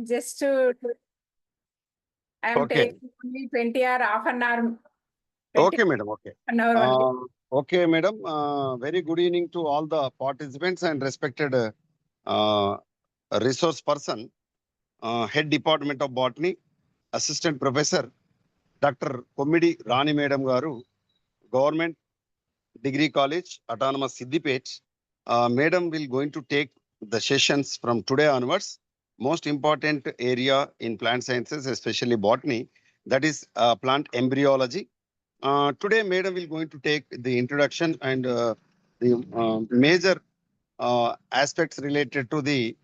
just to I am Okay. taking only 20 or half an hour. 20 Okay, madam. Okay. an hour only. Okay, madam. Very good evening to all the participants and respected resource person, Head Department of Botany, Assistant Professor, Dr. Kommidi Rani Madam Garu, Government Degree College, Autonomous Siddipet. Madam will going to take the sessions from today onwards. Most important area in plant sciences, especially botany, that is plant embryology. Today, Madam will going to take the introduction and the major aspects related to the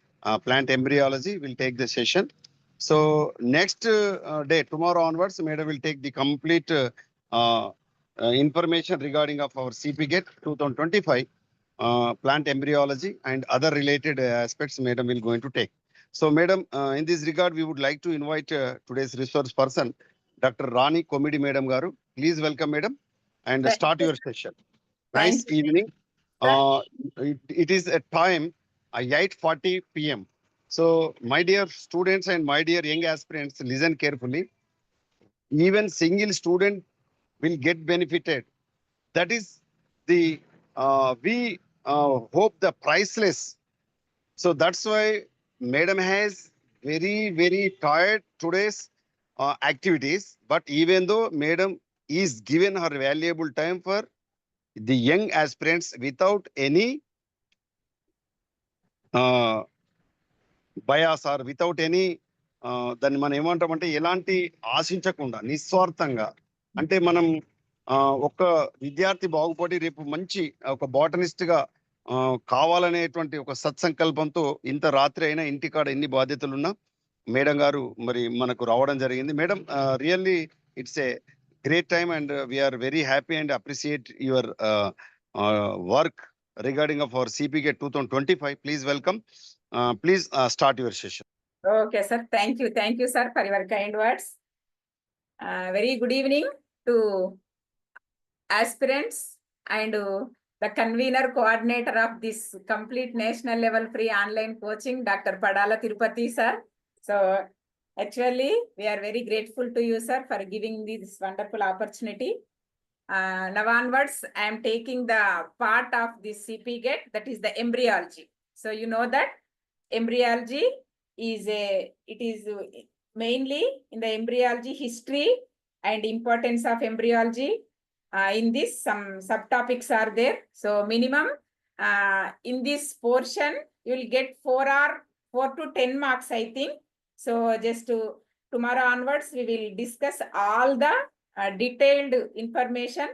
plant embryology. Will take the session. So next day, tomorrow onwards, Madam will take the complete information regarding of our CPGET 2025 plant embryology and other related aspects. Madam will going to take. So, Madam, in this regard, we would like to invite today's resource person, Dr. Rani Kommidi Madam Garu. Please welcome, Madam, and Thank start you. your session. Thank Nice evening. sir. It is a time 8:40 p.m. So, my dear students and my dear young aspirants, listen carefully. Even single student will get benefited. That is the we hope the priceless. So that's why Madam has very tired today's activities. But even though Madam is given her valuable time for the young aspirants without any bias or without any దాన్ని మనం ఏమంటామంటే ఎలాంటి ఆశించకుండా నిస్వార్థంగా అంటే మనం ఒక విద్యార్థి బాగుపడి రేపు మంచి ఒక బాటనిస్ట్ గా కావాలనేటువంటి ఒక సత్సంకల్పంతో ఇంత రాత్రి అయినా ఇంటికాడ ఎన్ని బాధ్యతలున్నా మేడం గారు మరి మనకు రావడం జరిగింది. Madam really it's a great time and we are very happy and appreciate your work regarding of our CPGET 2025. Please welcome. Please start your session. Okay, sir. Thank you, sir, for your kind words. Very good evening to aspirants and the convener coordinator of this complete national level free online coaching, Dr. Padala Tirupati, sir. So actually, we are very grateful to you, sir, for giving this wonderful opportunity. Now onwards, I am taking the part of this CPGET, that is the embryology. So you know that embryology is mainly in the embryology history and importance of embryology. In this, some subtopics are there. So minimum in this portion, you will get 4 to 10 marks, I think. So just tomorrow onwards, we will discuss all the detailed information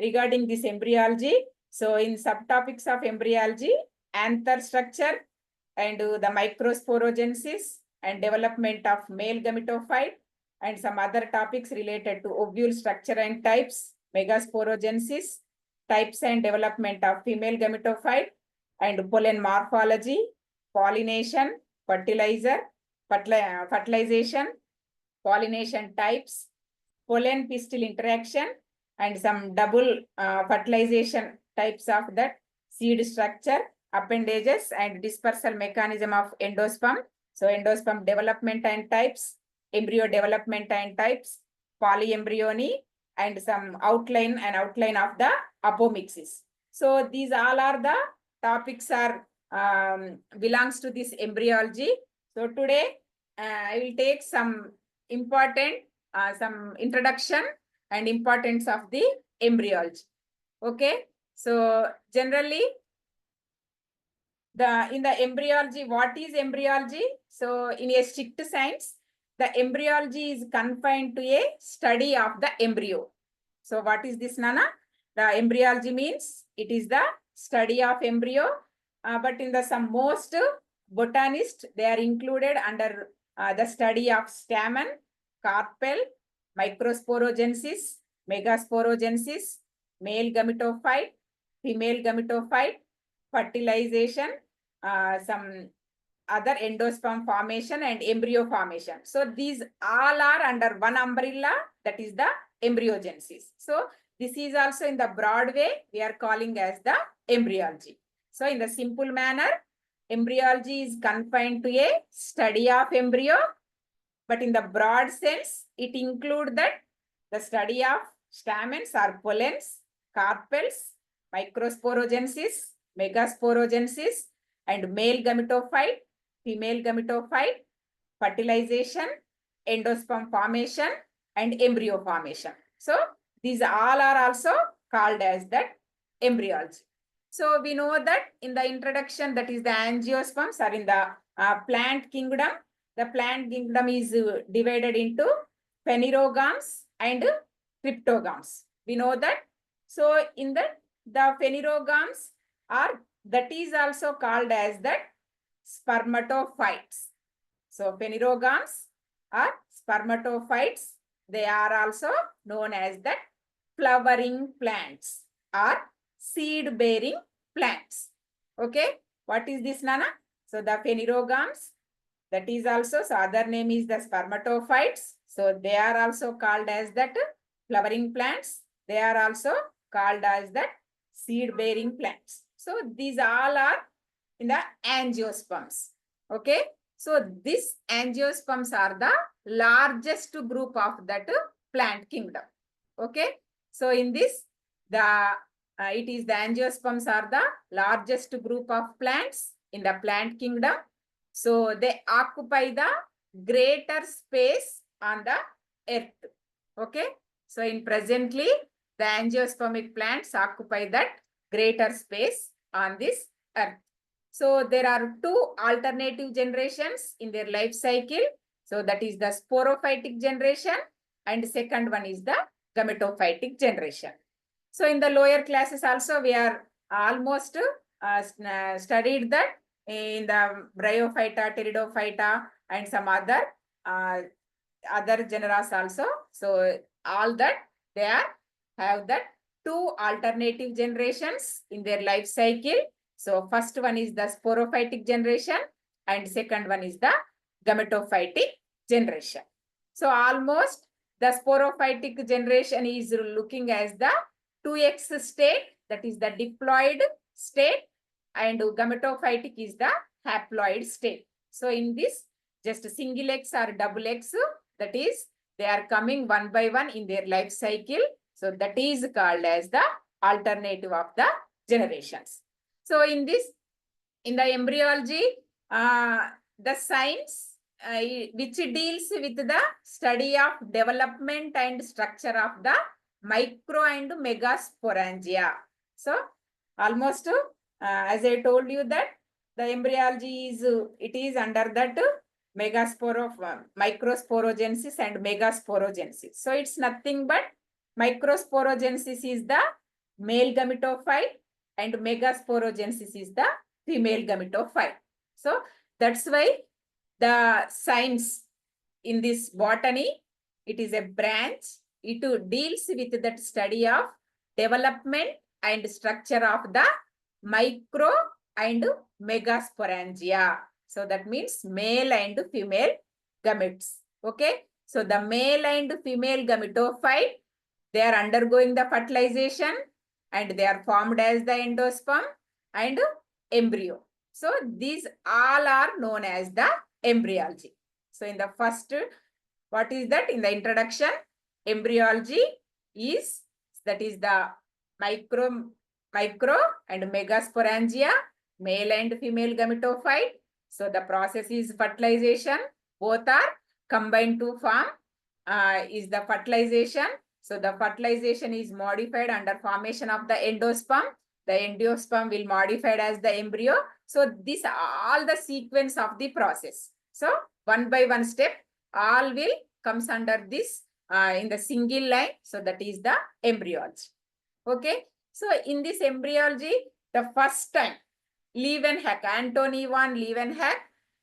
regarding this embryology. So in subtopics of embryology, anther structure and the microsporogenesis and development of male gametophyte and some other topics related to ovule structure and types, megasporogenesis, types and development of female gametophyte and pollen morphology, pollination, fertilization, pollination types, pollen pistil interaction, and some double fertilization types of that, seed structure, appendages, and dispersal mechanism of endosperm. So endosperm development and types, embryo development and types, polyembryony, and some outline of the apomixis. So these all are the topics are belongs to this embryology. So today I will take some important some introduction and importance of the embryology. Okay, so generally in the embryology, what is embryology? So in a strict science, the embryology is confined to a study of the embryo. So what is this, Nana? The embryology means it is the study of embryo, but in the some most botanists, they are included under the study of stamen, carpel, microsporogenesis, megasporogenesis, male gametophyte, female gametophyte, fertilization, some other endosperm formation and embryo formation. So these all are under one umbrella, that is the embryogenesis. So this is also in the broad way we are calling as the embryology. So in the simple manner, embryology is confined to a study of embryo, but in the broad sense, it includes that the study of stamens or pollens, carpels, microsporogenesis, megasporogenesis, and male gametophyte, female gametophyte, fertilization, endosperm formation, and embryo formation. So these all are also called as that embryology. So we know that in the introduction, that is the angiosperms are in the plant kingdom. The plant kingdom is divided into phanerogams and cryptogams. We know that. So in the phanerogams are, that is also called as that spermatophytes. So phanerogams are spermatophytes. They are also known as that flowering plants or seed bearing plants. Okay, what is this, Nana? So the phanerogams, that is also, so other name is the spermatophytes. So they are also called as that flowering plants. They are also called as that seed bearing plants. So these all are in the angiosperms. Okay, so these angiosperms are the largest group of that plant kingdom. Okay, so in this, it is the angiosperms are the largest group of plants in the plant kingdom. So they occupy the greater space on the earth. Okay, so in presently, the angiospermic plants occupy that greater space on this earth. So there are two alternative generations in their life cycle. So that is the sporophytic generation, and second one is the gametophytic generation. So in the lower classes also, we are almost studied that in the Bryophyta, Pteridophyta, and some other genera also. So all that they have that two alternative generations in their life cycle. So first one is the sporophytic generation, and second one is the gametophytic generation. So almost the sporophytic generation is looking as the 2x state, that is the diploid state, and gametophytic is the haploid state. So in this, just single X or double X, that is, they are coming one by one in their life cycle. So that is called as the alternative of the generations. So in this, in the embryology, the science which deals with the study of development and structure of the micro and megasporangia. So almost as I told you that the embryology is, it is under that microsporogenesis and megasporogenesis. So it's nothing but microsporogenesis is the male gametophyte and megasporogenesis is the female gametophyte. So that's why the science in this botany, it is a branch. It deals with that study of development and structure of the micro and megasporangia. So that means male and female gametes. Okay. So the male and female gametophyte, they are undergoing the fertilization and they are formed as the endosperm and embryo. So these all are known as the embryology. So in the first, what is that? In the introduction, embryology is, that is the micro and megasporangia, male and female gametophyte. So the process is fertilization. Both are combined to form is the fertilization. So the fertilization is modified under formation of the endosperm. The endosperm will modified as the embryo. So this all the sequence of the process. So one by one step, all will comes under this in the single line. So that is the embryology. Okay. So in this embryology, the first time, Leeuwenhoek, Antony van Leeuwenhoek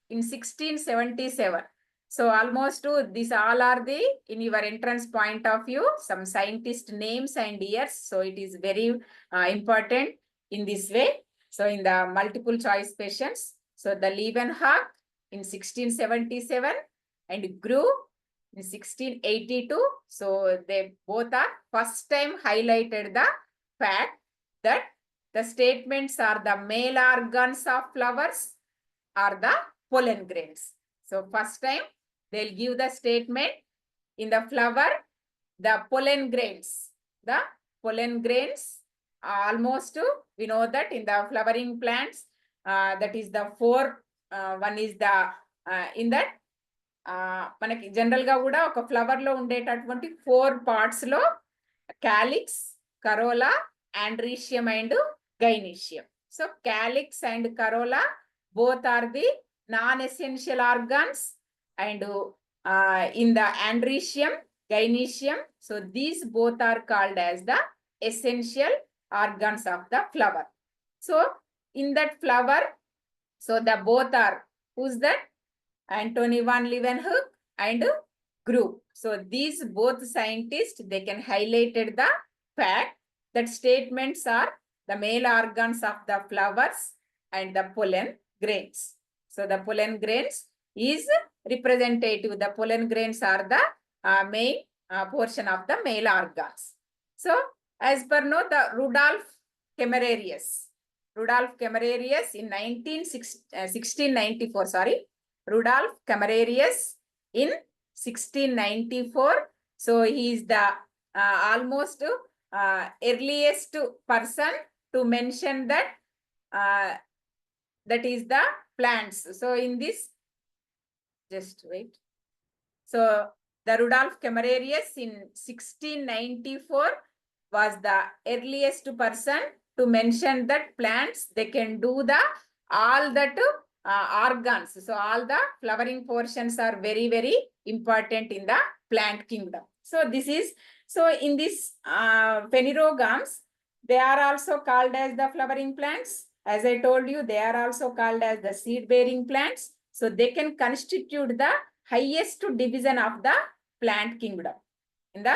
in 1677. So almost these all are the, in your entrance point of view, some scientist names and years. So it is very important in this way. So in the multiple choice questions, so the Leeuwenhoek in 1677 and Grew in 1682. So they both are first time highlighted the fact that the statements are the male organs of flowers are the pollen grains. So first time they'll give the statement in the flower, the pollen grains. The pollen grains almost we know that in the flowering plants, that is the four, one is the in that మనకి general గా కూడా ఒక flower లో ఉండేటటువంటి 4 parts లో calyx, corolla, androecium and gynoecium. So calyx and corolla both are the non-essential organs, and in the andrecium, gynecium, so these both are called as the essential organs of the flower. So in that flower, so the both are, who's that? Antony van Leeuwenhoek and Grove. So these both scientists, they can highlighted the fact that statements are the male organs of the flowers and the pollen grains. So the pollen grains is representative. The pollen grains are the main portion of the male organs. So as per know, the Rudolf Camerarius in 1694, sorry, Rudolf Camerarius in 1694. So he is the almost earliest person to mention that that is the plants. So in this, just wait. So the Rudolf Camerarius in 1694 was the earliest person to mention that plants, they can do the all that organs. So all the flowering portions are very, very important in the plant kingdom. So this is, so in this phanerogams, they are also called as the flowering plants. As I told you, they are also called as the seed bearing plants. So they can constitute the highest division of the plant kingdom. In the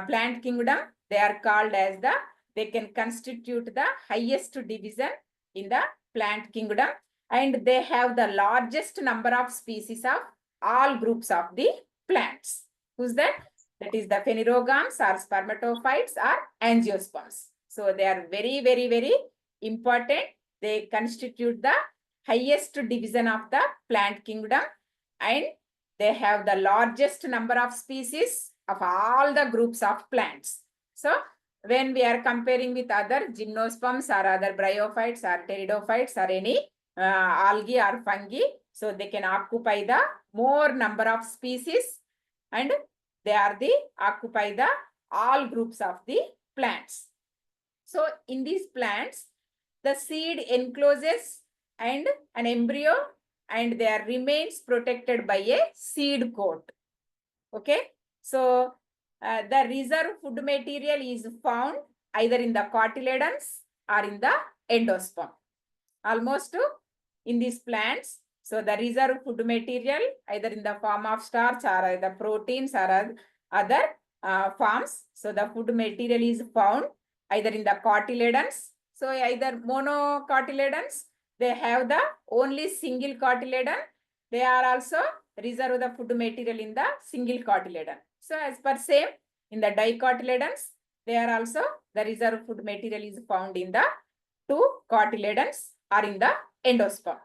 plant kingdom, they are called as the, they can constitute the highest division in the plant kingdom, and they have the largest number of species of all groups of the plants. Who's that? That is the phanerogams or spermatophytes or angiosperms. So they are very, very, very important. They constitute the highest division of the plant kingdom, and they have the largest number of species of all the groups of plants. So when we are comparing with other gymnosperms or other bryophytes or pteridophytes or any algae or fungi, so they can occupy the more number of species, and they are the occupy the all groups of the plants. So in these plants, the seed encloses and an embryo, and their remains protected by a seed coat. Okay, so the reserve food material is found either in the cotyledons or in the endosperm. Almost in these plants, so the reserve food material either in the form of starch or the proteins or other forms. So the food material is found either in the cotyledons. So either monocotyledons, they have the only single cotyledon. They are also reserve the food material in the single cotyledon. So as per same, in the dicotyledons, they are also the reserve food material is found in the two cotyledons or in the endosperm.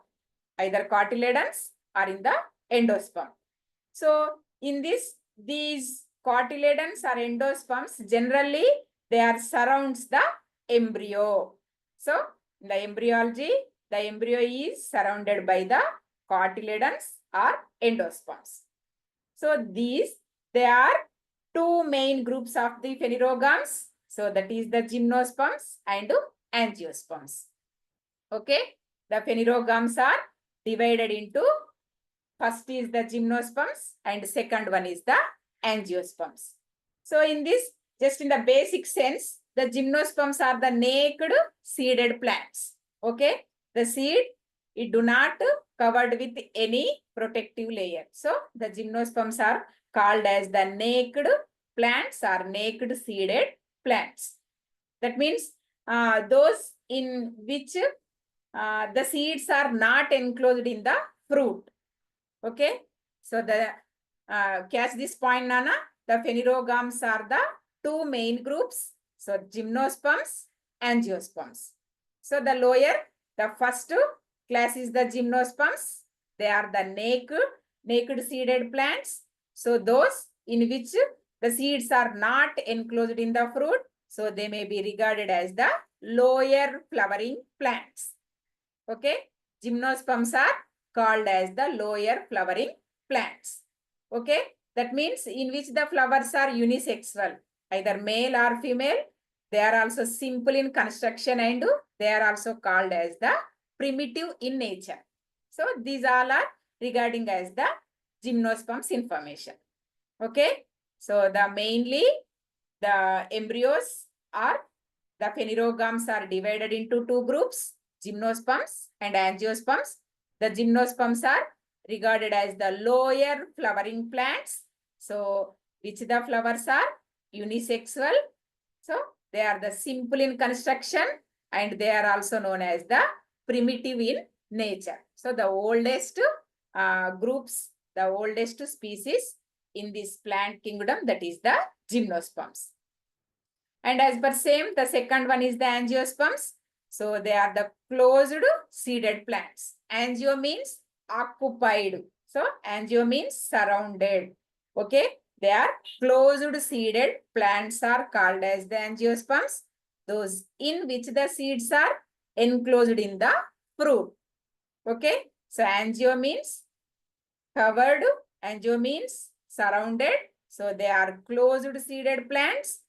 Either cotyledons or in the endosperm. So in this, these cotyledons or endosperms, generally they are surrounds the embryo. So in the embryology, the embryo is surrounded by the cotyledons or endosperms. So these, they are two main groups of the phanerogams. So that is the gymnosperms and angiosperms. Okay, the phanerogams are divided into, first is the gymnosperms and second one is the angiosperms. So in this, just in the basic sense, the gymnosperms are the naked seeded plants. Okay, the seed, it do not covered with any protective layer. So the gymnosperms are called as the naked plants or naked seeded plants. That means those in which the seeds are not enclosed in the fruit. Okay, so the catch this point, Nana. The phanerogams are the two main groups. So gymnosperms, angiosperms. So the lower, the first class is the gymnosperms. They are the naked seeded plants. So those in which the seeds are not enclosed in the fruit, so they may be regarded as the lower flowering plants. Okay, gymnosperms are called as the lower flowering plants. Okay, that means in which the flowers are unisexual, either male or female. They are also simple in construction and they are also called as the primitive in nature. So these all are regarding as the gymnosperms information. Okay, so the mainly the embryos are the phanerogams are divided into two groups, gymnosperms and angiosperms. The gymnosperms are regarded as the lower flowering plants. So which the flowers are unisexual. So they are the simple in construction and they are also known as the primitive in nature. So the oldest groups, the oldest species in this plant kingdom, that is the gymnosperms. And as per same, the second one is the angiosperms. So they are the closed seeded plants. Angio means occupied. So angio means surrounded. Okay, they are closed seeded plants are called as the angiosperms. Those in which the seeds are enclosed in the fruit. Okay, so angio means covered, angio means surrounded. So they are closed seeded plants,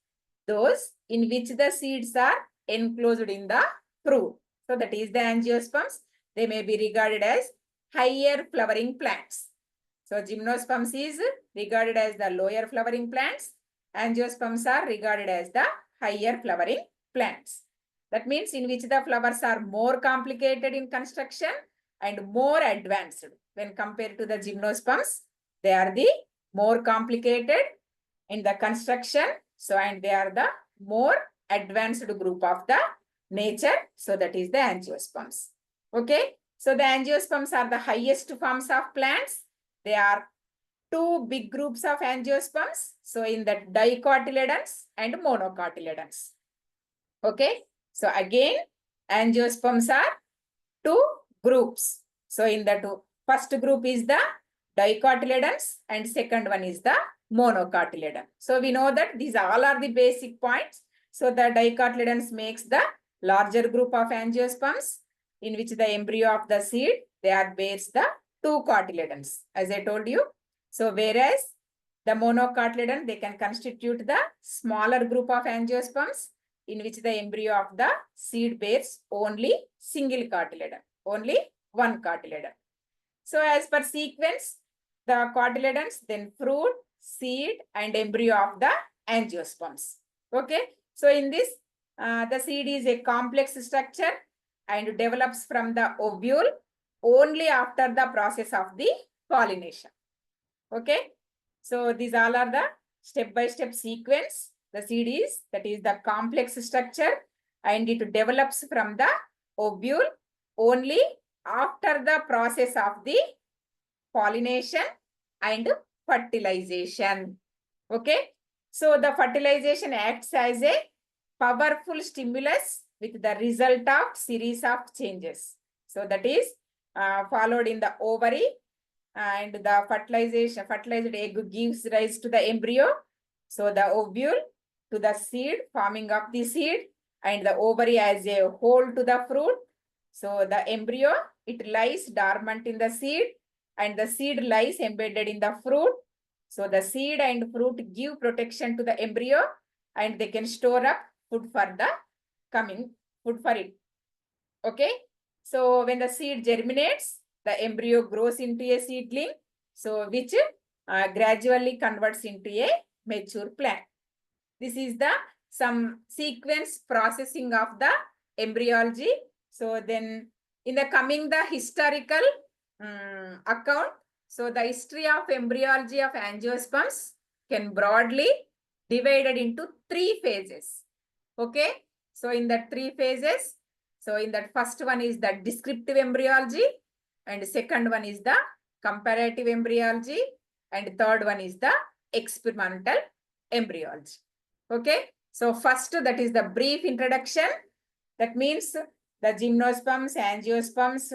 those in which the seeds are enclosed in the fruit. So that is the angiosperms. They may be regarded as higher flowering plants. So gymnosperms is regarded as the lower flowering plants. Angiosperms are regarded as the higher flowering plants. That means in which the flowers are more complicated in construction and more advanced when compared to the gymnosperms. They are the more complicated in the construction. So, and they are the more advanced group of the nature. So that is the angiosperms. Okay. So the angiosperms are the highest forms of plants. They are two big groups of angiosperms. So in the dicotyledons and monocotyledons. Okay. So again, angiosperms are two groups. So in the first group is the dicotyledons and second one is the monocotyledon. So we know that these all are the basic points. So the dicotyledons makes the larger group of angiosperms in which the embryo of the seed, they are bears the two cotyledons, as I told you. So whereas the monocotyledon, they can constitute the smaller group of angiosperms in which the embryo of the seed bears only single cotyledon, only one cotyledon. So as per sequence, the cotyledons, then fruit, seed and embryo of the angiosperms. Okay. So in this, the seed is a complex structure and develops from the ovule only after the process of the pollination. Okay. So these all are the step-by-step sequence. The seed is, that is the complex structure and it develops from the ovule only after the process of the pollination and fertilization. Okay. So the fertilization acts as a powerful stimulus with the result of series of changes. So that is followed in the ovary and the fertilized egg gives rise to the embryo. So the ovule to the seed, forming of the seed, and the ovary as a whole to the fruit. So the embryo, it lies dormant in the seed and the seed lies embedded in the fruit. So the seed and fruit give protection to the embryo and they can store up food for the coming food for it. Okay. So when the seed germinates, the embryo grows into a seedling. So which gradually converts into a mature plant. This is the some sequence processing of the embryology. So then in the coming the historical account. So the history of embryology of angiosperms can broadly divided into 3 phases. Okay. So in the 3 phases, so in that first one is the descriptive embryology and second one is the comparative embryology and third one is the experimental embryology. Okay. So first, that is the brief introduction. That means the gymnosperms, angiosperms,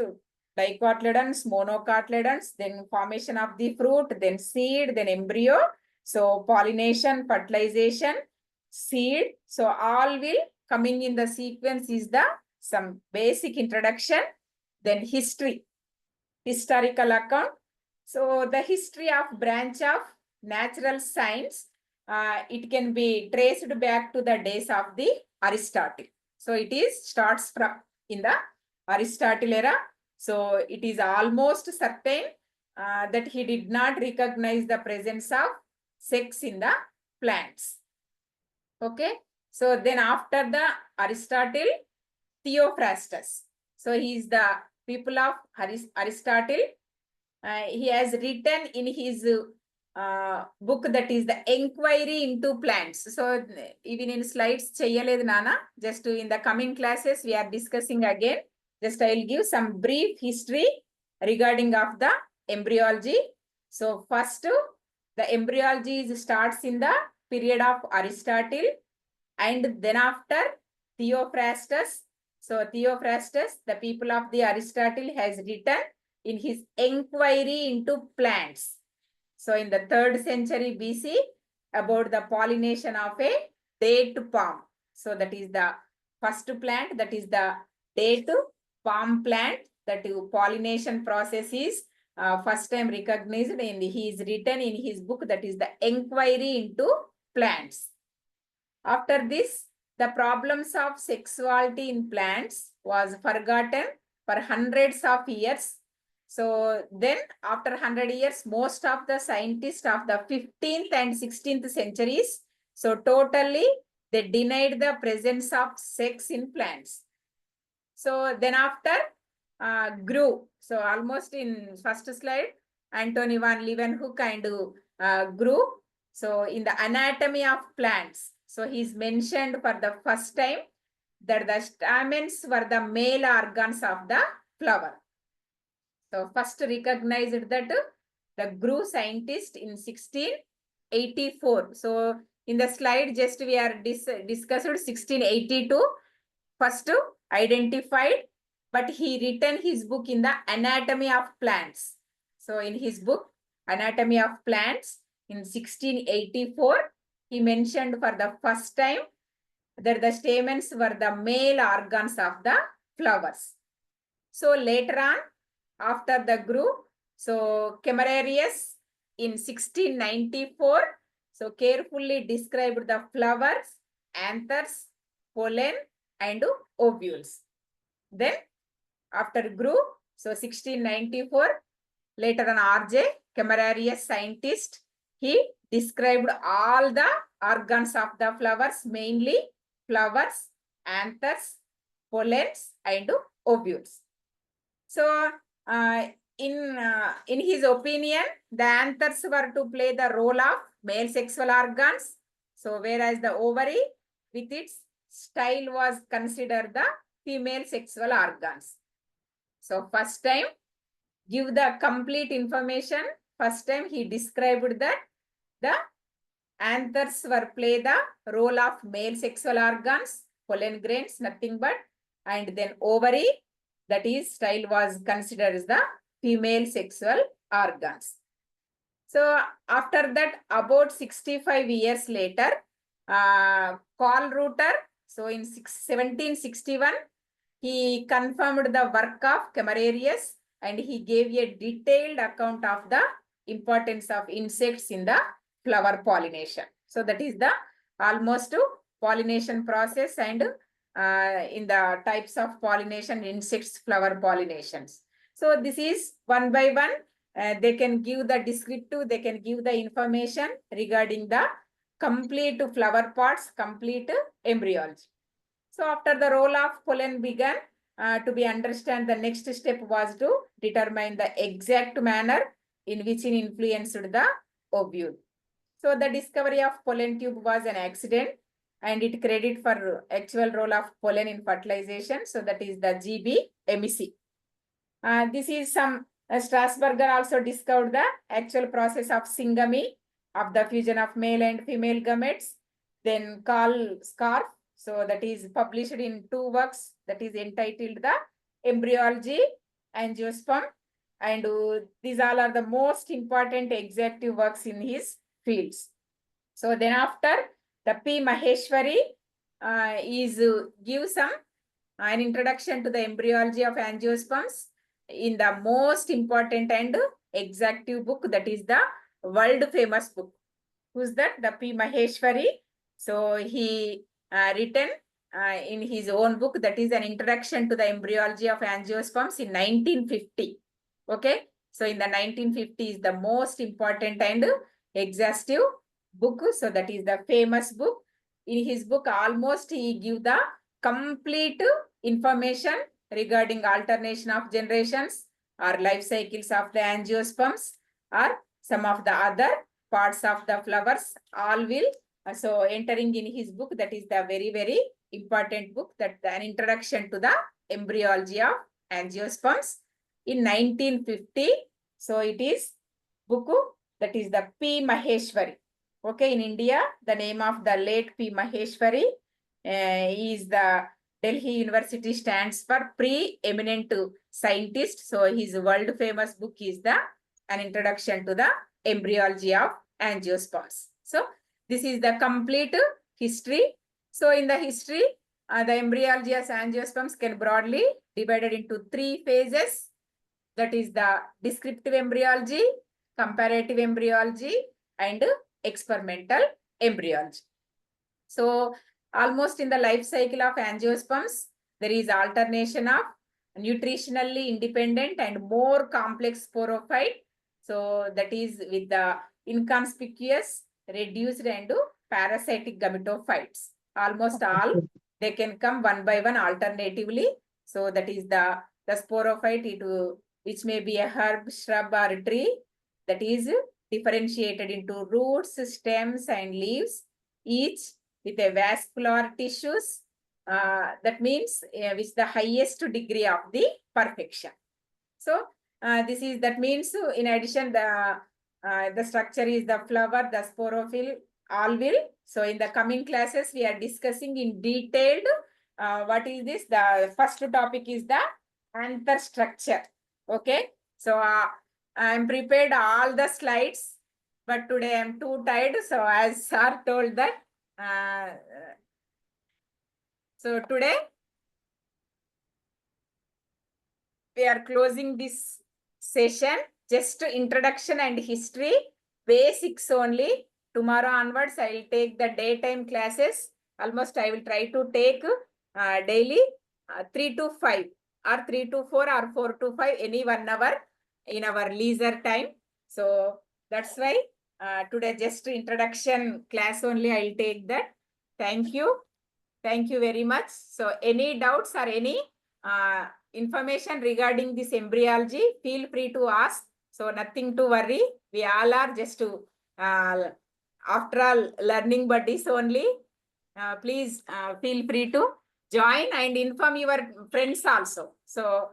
dicotyledons, monocotyledons, then formation of the fruit, then seed, then embryo. So pollination, fertilization, seed. So all will coming in the sequence is the some basic introduction, then history, historical account. So the history of branch of natural science, it can be traced back to the days of the Aristotle. So it is starts from in the Aristotle era. So it is almost certain that he did not recognize the presence of sex in the plants. Okay. So then after the Aristotle, Theophrastus. So he is the pupil of Aristotle. He has written in his book that is the Enquiry into Plants. So even in slides cheyaledu nana, just in the coming classes we are discussing again. Just I will give some brief history regarding of the embryology. So first the embryology starts in the period of Aristotle, and then after Theophrastus. So Theophrastus, the people of the Aristotle, has written in his Enquiry into Plants. So in the 3rd century BC, about the pollination of a date palm. So that is the first plant, that is the date palm plant. That pollination process is first time recognized, and he is written in his book, that is the Enquiry into Plants. After this, the problems of sexuality in plants was forgotten for hundreds of years. So then after 100 years, most of the scientists of the 15th and 16th centuries, so totally they denied the presence of sex in plants. So then after grew, so almost in first slide, Antony van Leeuwenhoek and grew. So in the anatomy of plants, so he's mentioned for the first time that the stamens were the male organs of the flower. So first recognized that the Grew scientist in 1684. So in the slide just we are discussed 1682. First identified, but he written his book in the Anatomy of Plants. So in his book Anatomy of Plants in 1684, he mentioned for the first time that the stamens were the male organs of the flowers. So later on, after the Grew, so Camerarius in 1694, so carefully described the flowers, anthers, pollen, and ovules. Then after Grew, so 1694, later on R.J. Camerarius scientist, he described all the organs of the flowers, mainly flowers, anthers, pollens, and ovules. So in his opinion, the anthers were to play the role of male sexual organs. So whereas the ovary with its style was considered the female sexual organs. So first time, give the complete information. First time he described that the anthers were play the role of male sexual organs, pollen grains, nothing but, and then ovary, that is style was considered as the female sexual organs. So after that, about 65 years later, Karl Reuter, so in 1761, he confirmed the work of Camerarius and he gave a detailed account of the importance of insects in the flower pollination. So that is the almost pollination process and in the types of pollination, insects, flower pollinations. So this is one by one. They can give the descriptive, they can give the information regarding the complete flower parts, complete embryology. So after the role of pollen began to be understand, the next step was to determine the exact manner in which it influenced the ovule. So the discovery of pollen tube was an accident and it credit for actual role of pollen in fertilization. So that is the G.B. Amici. This is some Strasburger also discovered the actual process of syngamy of the fusion of male and female gametes. Then Karl Scarf, so that is published in 2 works that is entitled the Embryology angiosperm, and these all are the most important executive works in his fields. So then after the P. Maheshwari give some an introduction to the embryology of angiosperms in the most important and executive book, that is the world famous book. Who's that? The P. Maheshwari. So he written in his own book, that is an introduction to the embryology of angiosperms in 1950. Okay. So in the 1950 is the most important and exhaustive book. So that is the famous book. In his book, almost he give the complete information regarding alternation of generations or life cycles of the angiosperms or some of the other parts of the flowers, all will so entering in his book. That is the very, very important book, that an introduction to the embryology of angiosperms in 1950. So it is book that is the P. Maheshwari. Okay, in India, the name of the late P. Maheshwari is the Delhi University stands for pre-eminent scientist. So his world famous book is the an introduction to the embryology of angiosperms. So this is the complete history. So in the history, the embryology of angiosperms can broadly divided into 3 phases. That is the descriptive embryology, comparative embryology, and experimental embryology. So almost in the life cycle of angiosperms, there is alternation of nutritionally independent and more complex sporophyte. So that is with the inconspicuous, reduced and parasitic gametophytes. Almost all, they can come one by one alternatively. So that is the sporophyte, which may be a herb, shrub or tree, that is differentiated into roots, stems and leaves, each with a vascular tissues. That means with the highest degree of the perfection. So that means in addition the structure is the flower, the sporophyll, all will. So in the coming classes we are discussing in detailed what is this. The first topic is the anther structure. Okay, so I am prepared all the slides, but today I am too tired. So as sir told that so today we are closing this session, just introduction and history, basics only. Tomorrow onwards, I will take the daytime classes. Almost I will try to take daily 3 to 5 or 3 to 4 or 4 to 5, any 1 hour in our leisure time. So that's why today just introduction class only I will take that. Thank you. Thank you very much. So any doubts or any information regarding this embryology, feel free to ask. So nothing to worry. We all are just to, after all, learning buddies only. Please feel free to join and inform your friends also. So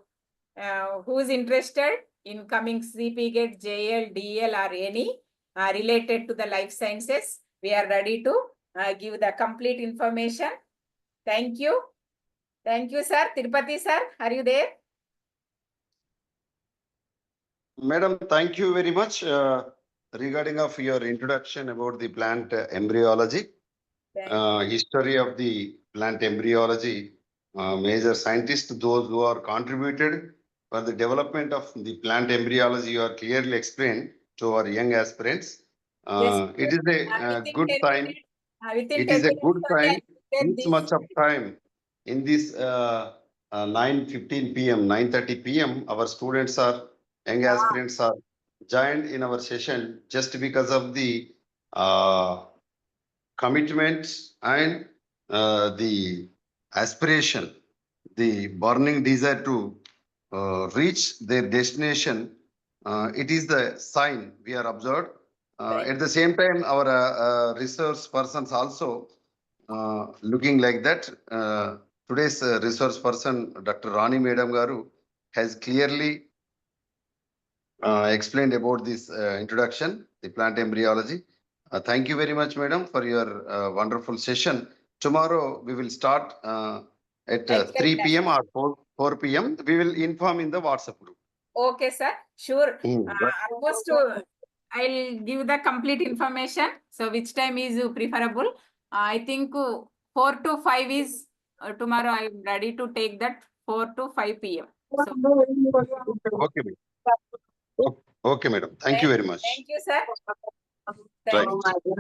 who is interested in coming CP GATE, JL, DL or any related to the life sciences, we are ready to give the complete information. Thank you. Thank you, sir. Tirupati, sir, are you there? Madam, thank you very much regarding of your introduction about the plant embryology, history of the plant embryology, major scientists, those who are contributed for the development of the plant embryology, you are clearly explained to our young aspirants. Yes, It is a within good 10 time. minutes, within It 10 is a minutes good only I time. prepared This this. much of time in this 9:15 p.m., 9:30 p.m. Our students are, young aspirants are joined in our session just because of the commitment and the aspiration, the burning desire to reach their destination. It is the sign we are observed. At the same time, our resource persons also looking like that. Today's resource person, Dr. Rani Madam Garu, has clearly explained about this introduction, the plant embryology. Thank you very much, Madam, for your wonderful session. Tomorrow we will start at Extra 3 class. p.m. or 4 p.m. We will inform in the WhatsApp group. Okay, sir. Sure. Hmm. Almost I'll give the complete information. So which time is preferable? I think 4 to 5 is tomorrow. I'm ready to take that 4 to 5 p.m. So Okay, madam. Okay, madam. Thank you very much. thank you, sir. Right. Thank you.